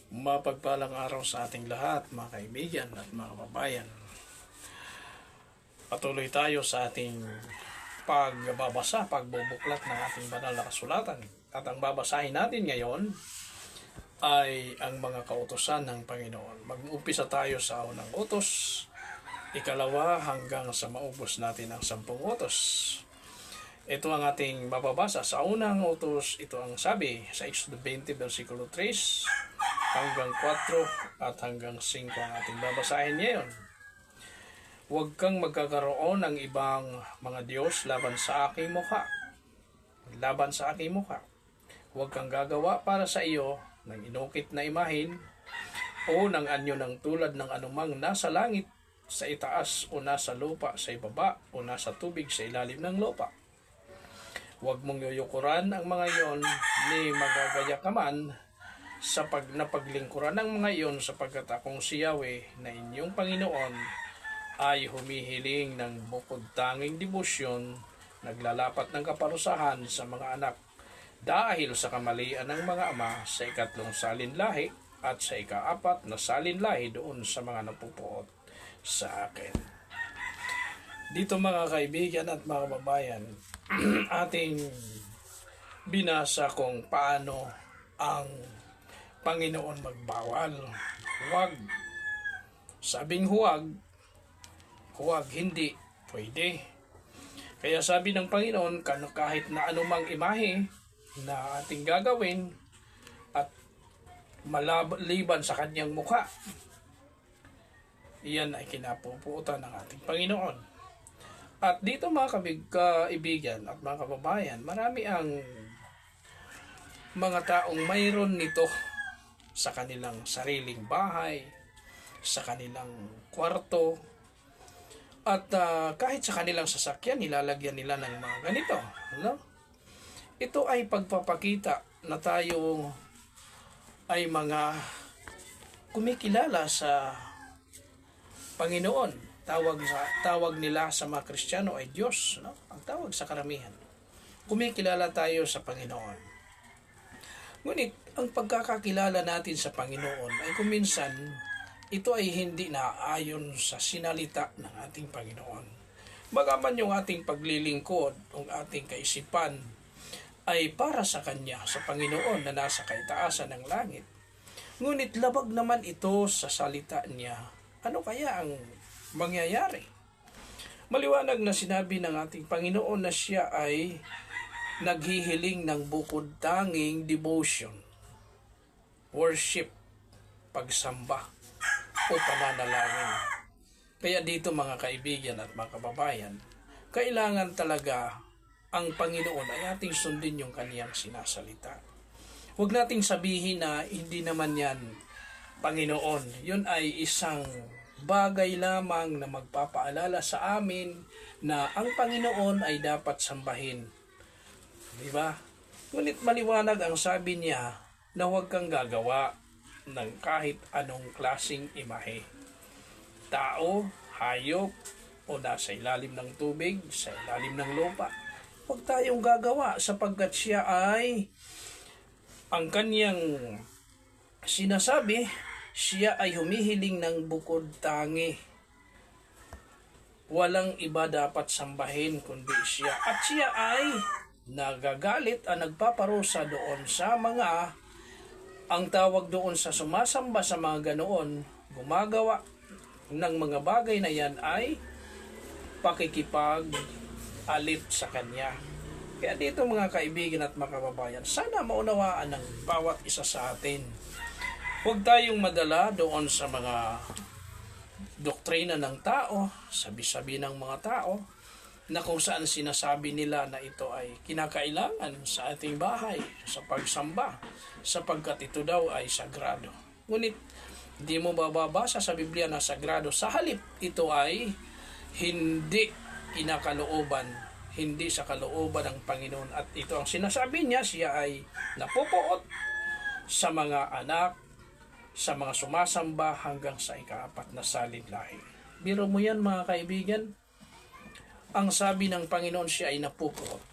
Mapagpalang araw sa ating lahat, mga kaibigan at mga kababayan. Patuloy tayo sa ating pagbubuklat ng ating banal na kasulatan. At ang babasahin natin ngayon ay ang mga kautusan ng Panginoon. Mag-umpisa tayo sa unang utos, ikalawa hanggang sa maubos natin ang 10 utos. Ito ang ating mababasa. Sa unang utos, ito ang sabi sa Exodus 20, versikulo 3 hanggang 4 at hanggang 5 ang ating babasahin ngayon. Huwag kang magkakaroon ng ibang mga Diyos laban sa aking mukha. Laban sa aking mukha. Huwag kang gagawa para sa iyo ng inukit na imahin o ng anyo ng tulad ng anumang nasa langit, sa itaas o nasa lupa, sa ibaba o nasa tubig sa ilalim ng lupa. Huwag mong yuyukuran ang mga iyon ni magagaya ka man sa napaglingkuran ng mga iyon, sapagkat akong si Yahweh na inyong Panginoon ay humihiling ng bukod tanging debosyon, naglalapat ng kaparusahan sa mga anak dahil sa kamalian ng mga ama sa ikatlong salinlahi at sa ikaapat na salinlahi doon sa mga napupuot sa akin. Dito mga kaibigan at mga kababayan, ating binasa kung paano ang Panginoon magbawal. Huwag. Sabing huwag, hindi pwede. Kaya sabi ng Panginoon, kahit na anumang imahe na ating gagawin at maliban sa kanyang mukha, iyan ay kinapupuutan ng ating Panginoon. At dito mga kaibigan at mga kababayan, marami ang mga taong mayroon nito sa kanilang sariling bahay, sa kanilang kwarto, at kahit sa kanilang sasakyan, nilalagyan nila ng mga ganito. No? Ito ay pagpapakita na tayo ay mga kumikilala sa Panginoon. Tawag nila sa mga Kristiyano ay Diyos, no? Ang tawag sa karamihan. Kumikilala tayo sa Panginoon. Ngunit ang pagkakakilala natin sa Panginoon ay kuminsan ito ay hindi naayon sa sinalita ng ating Panginoon. Bagaman yung ating paglilingkod, ang ating kaisipan ay para sa Kanya, sa Panginoon na nasa kaitaasan ng langit. Ngunit labag naman ito sa salita niya. Ano kaya ang mangyayari? Maliwanag na sinabi ng ating Panginoon na siya ay naghihiling ng bukod tanging devotion, worship, pagsamba o pananalangin. Kaya dito mga kaibigan at mga kababayan, kailangan talaga ang Panginoon ay ating sundin yung kaniyang sinasalita. Huwag nating sabihin na hindi naman yan Panginoon. Yun ay isang bagay lamang na magpapaalala sa amin na ang Panginoon ay dapat sambahin. Diba? Ngunit maliwanag ang sabi niya na huwag kang gagawa ng kahit anong klaseng imahe. Tao, hayop, o nasa ilalim ng tubig, sa ilalim ng lupa. Huwag tayong gagawa sapagkat siya ay ang kanyang sinasabi, siya ay humihiling ng bukod tangi. Walang iba dapat sambahin kundi siya. At siya ay nagagalit at nagpaparusa doon sa mga, ang tawag doon sa sumasamba sa mga ganoon, gumagawa ng mga bagay na yan ay pakikipag-alit sa kanya. Kaya dito mga kaibigan at mga kababayan, sana maunawaan ng bawat isa sa atin. Huwag tayong madala doon sa mga doktrina ng tao, sabi-sabi ng mga tao, na kung saan sinasabi nila na ito ay kinakailangan sa ating bahay, sa pagsamba, sapagkat ito daw ay sagrado. Ngunit, hindi mo bababasa sa Biblia na sagrado. Sa halip, ito ay hindi kinakalooban, hindi sa kalooban ng Panginoon. At ito ang sinasabi niya, siya ay napupuot sa mga anak, sa mga sumasamba hanggang sa ikaapat na salinlahi. Biro mo yan mga kaibigan, ang sabi ng Panginoon siya ay napupuot.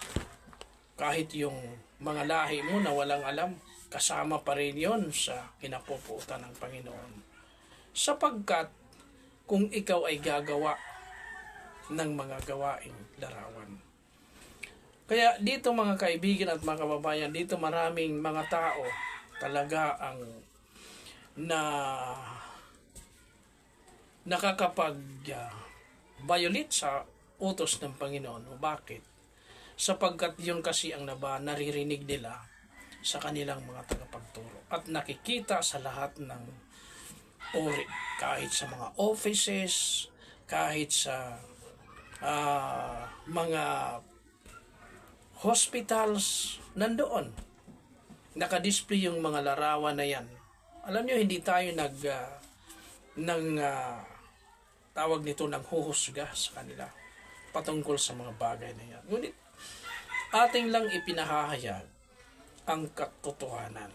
Kahit yung mga lahi mo na walang alam, kasama pa rin yon sa kinapuputan ng Panginoon. Sapagkat kung ikaw ay gagawa ng mga gawaing larawan. Kaya dito mga kaibigan at mga kababayan, dito maraming mga tao talaga ang nakakapag-violate sa utos ng Panginoon. O bakit? Sapagkat yun kasi ang naririnig nila sa kanilang mga tagapagturo at nakikita sa lahat ng uri, kahit sa mga offices, kahit sa mga hospitals, nandoon nakadisplay yung mga larawan na yan. Alam nyo, hindi tayo tawag nito ng huhusga sa kanila patungkol sa mga bagay na yan. Ngunit ating lang ipinahahayag ang katotohanan.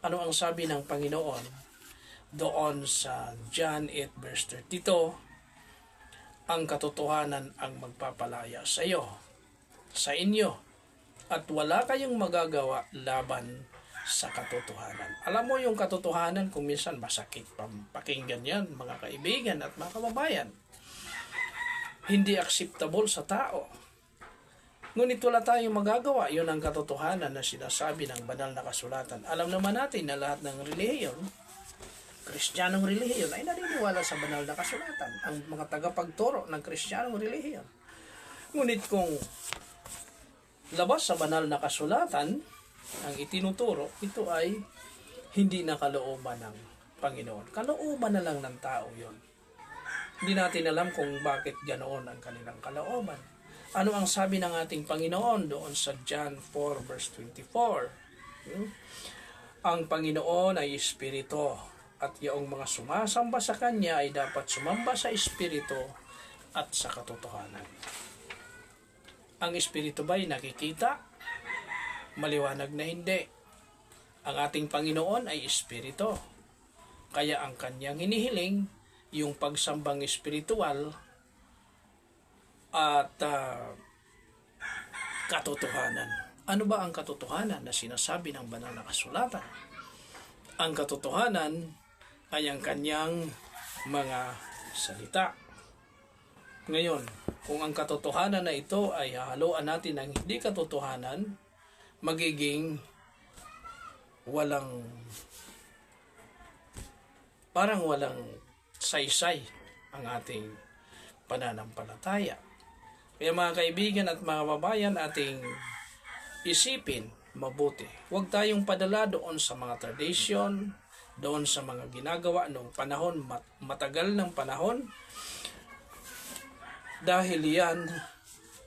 Ano ang sabi ng Panginoon doon sa John 8 verse 32? Ang katotohanan ang magpapalaya sa iyo, sa inyo, at wala kayong magagawa laban sa katotohanan. Alam mo yung katotohanan kung minsan masakit pakinggan yan, mga kaibigan at mga kababayan. Hindi acceptable sa tao. Ngunit wala tayong magagawa. Yun ang katotohanan na sinasabi ng banal na kasulatan. Alam naman natin na lahat ng relihiyon, Kristiyanong relihiyon, ay naniniwala sa banal na kasulatan. Ang mga tagapagturo ng Kristiyanong relihiyon. Ngunit kung labas sa banal na kasulatan, ang itinuturo, ito ay hindi na kalooban ng Panginoon. Kalooban na lang ng tao yon. Hindi natin alam kung bakit ganoon ang kanilang kalooban. Ano ang sabi ng ating Panginoon doon sa John 4 verse 24? Ang Panginoon ay Espiritu, at yung mga sumasamba sa Kanya ay dapat sumamba sa Espiritu at sa katotohanan. Ang Espiritu ba'y nakikita? Maliwanag na hindi. Ang ating Panginoon ay Espiritu. Kaya ang Kanyang hinihiling, yung pagsambang espiritual at katotohanan. Ano ba ang katotohanan na sinasabi ng banal na kasulatan? Ang katotohanan ay ang Kanyang mga salita. Ngayon, kung ang katotohanan na ito ay hahaluan natin ng hindi katotohanan, magiging parang walang saysay ang ating pananampalataya. Kaya mga kaibigan at mga babayan, ating isipin mabuti. Huwag tayong padala doon sa mga tradisyon, doon sa mga ginagawa noong panahon, matagal ng panahon, dahil yan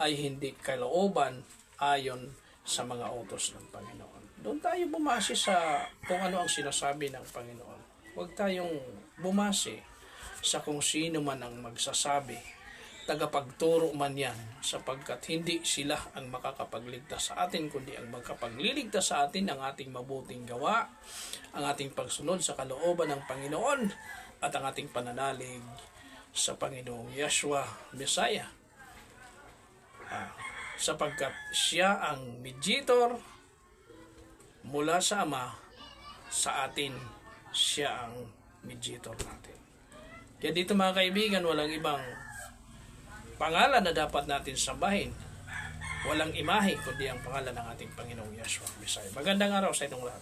ay hindi kalooban ayon sa mga utos ng Panginoon. Doon tayo bumase sa kung ano ang sinasabi ng Panginoon. Huwag tayong bumase sa kung sino man ang magsasabi, tagapagturo man yan, sapagkat hindi sila ang makakapagligtas sa atin, kundi ang magkapagliligtas sa atin ang ating mabuting gawa, ang ating pagsunod sa kalooban ng Panginoon, at ang ating pananalig sa Panginoong Yeshua Messiah. Sapagkat siya ang mediator mula sa Ama, sa atin siya ang mediator natin. Kaya dito mga kaibigan, walang ibang pangalan na dapat natin sambahin. Walang imahe, kundi ang pangalan ng ating Panginoong Yeshua Messiah. Magandang araw sa inyong lahat.